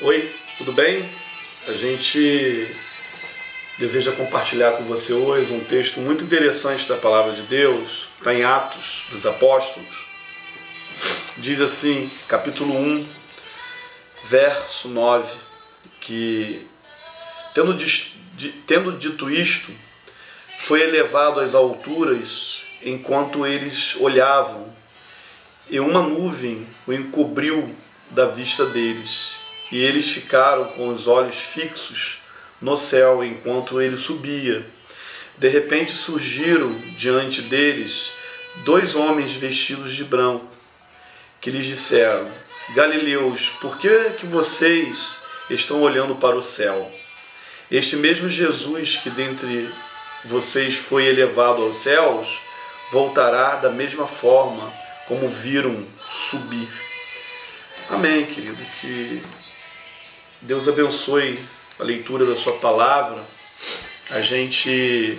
Oi, tudo bem? A gente deseja compartilhar com você hoje um texto muito interessante da Palavra de Deus, está em Atos dos Apóstolos. Diz assim, capítulo 1, verso 9, que tendo dito isto, foi elevado às alturas enquanto eles olhavam, e uma nuvem o encobriu da vista deles. E eles ficaram com os olhos fixos no céu enquanto ele subia. De repente surgiram diante deles 2 homens vestidos de branco, que lhes disseram: Galileus, por que vocês estão olhando para o céu? Este mesmo Jesus que dentre vocês foi elevado aos céus, voltará da mesma forma como viram subir. Amém, querido. Que Deus abençoe a leitura da sua palavra. A gente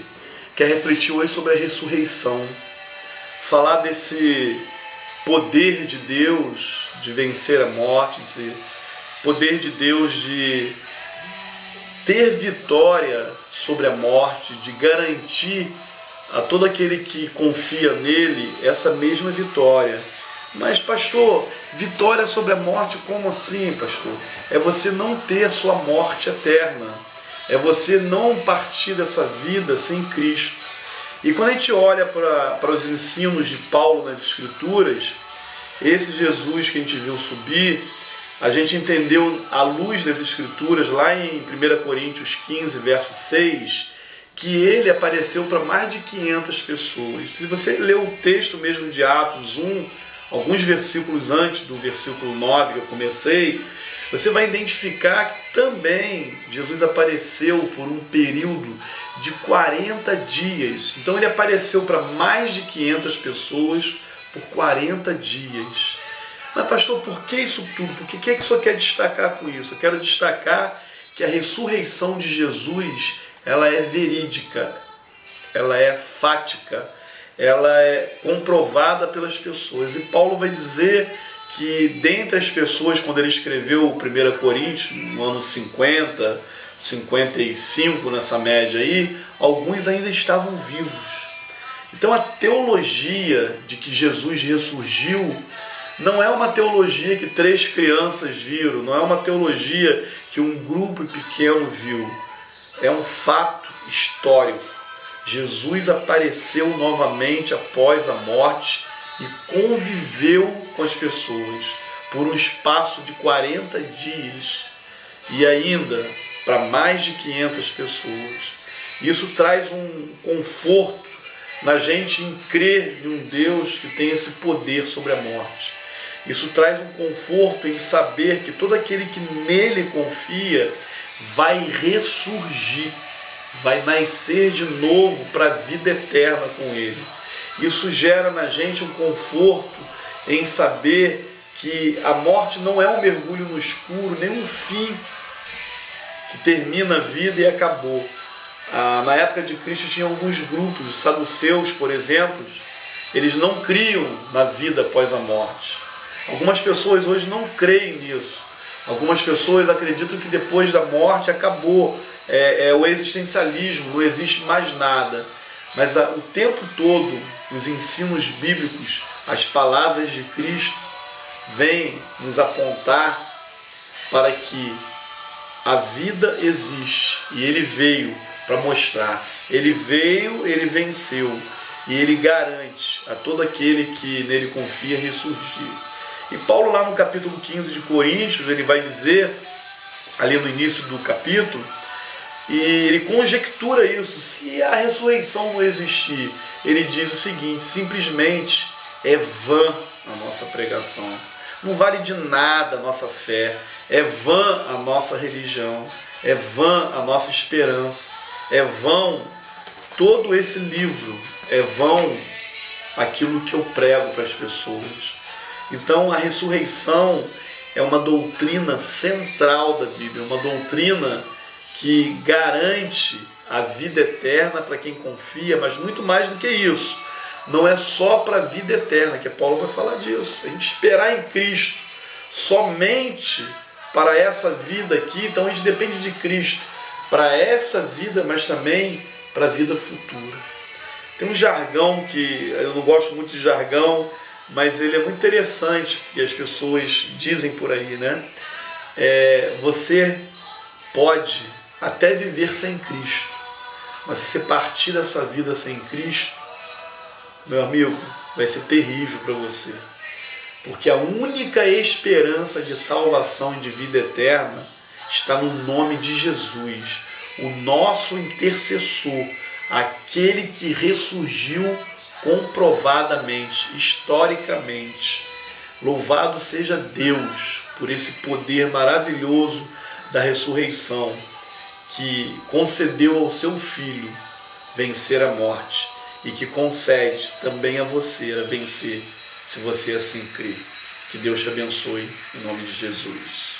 quer refletir hoje sobre a ressurreição, falar desse poder de Deus de vencer a morte, esse poder de Deus de ter vitória sobre a morte, de garantir a todo aquele que confia nele essa mesma vitória. Mas, pastor, vitória sobre a morte, como assim, pastor? É você não ter a sua morte eterna. É você não partir dessa vida sem Cristo. E quando a gente olha para os ensinos de Paulo nas Escrituras, esse Jesus que a gente viu subir, a gente entendeu à luz das Escrituras, lá em 1 Coríntios 15, verso 6, que ele apareceu para mais de 500 pessoas. Se você ler o texto mesmo de Atos 1, alguns versículos antes do versículo 9 que eu comecei, você vai identificar que também Jesus apareceu por um período de 40 dias. Então ele apareceu para mais de 500 pessoas por 40 dias. Mas pastor, por que isso tudo? Por que é que o senhor quer destacar com isso? Eu quero destacar que a ressurreição de Jesus, ela é verídica, ela é fática, ela é comprovada pelas pessoas. E Paulo vai dizer que dentre as pessoas, quando ele escreveu 1 Coríntios, no ano 50, 55, nessa média aí, alguns ainda estavam vivos. Então a teologia de que Jesus ressurgiu não é uma teologia que 3 crianças viram, não é uma teologia que um grupo pequeno viu. É um fato histórico. Jesus apareceu novamente após a morte e conviveu com as pessoas por um espaço de 40 dias e ainda para mais de 500 pessoas. Isso traz um conforto na gente em crer em um Deus que tem esse poder sobre a morte. Isso traz um conforto em saber que todo aquele que nele confia vai ressurgir, vai nascer de novo para a vida eterna com ele. Isso gera na gente um conforto em saber que a morte não é um mergulho no escuro, nem um fim que termina a vida e acabou. Na época de Cristo tinha alguns grupos, os saduceus, por exemplo, eles não criam na vida após a morte. Algumas pessoas hoje não creem nisso. Algumas pessoas acreditam que depois da morte acabou. É o existencialismo, não existe mais nada. Mas o tempo todo, os ensinos bíblicos, as palavras de Cristo, vêm nos apontar para que a vida existe. E ele veio para mostrar. Ele veio, ele venceu. E ele garante a todo aquele que nele confia ressurgir. E Paulo, lá no capítulo 15 de Coríntios, ele vai dizer, ali no início do capítulo, e ele conjectura isso: se a ressurreição não existir, ele diz o seguinte: simplesmente é vã a nossa pregação, não vale de nada a nossa fé, é vã a nossa religião, é vã a nossa esperança, é vão todo esse livro, é vão aquilo que eu prego para as pessoas. Então a ressurreição é uma doutrina central da Bíblia, uma doutrina que garante a vida eterna para quem confia, mas muito mais do que isso. Não é só para a vida eterna, que Paulo vai falar disso. A gente esperar em Cristo somente para essa vida aqui, então a gente depende de Cristo para essa vida, mas também para a vida futura. Tem um jargão que eu não gosto muito de jargão, mas ele é muito interessante que as pessoas dizem por aí, né? Você pode até viver sem Cristo, mas se você partir dessa vida sem Cristo, meu amigo, vai ser terrível para você. Porque a única esperança de salvação e de vida eterna está no nome de Jesus, o nosso intercessor, aquele que ressurgiu comprovadamente, historicamente. Louvado seja Deus por esse poder maravilhoso da ressurreição, que concedeu ao seu Filho vencer a morte e que concede também a você a vencer, se você assim crer. Que Deus te abençoe, em nome de Jesus.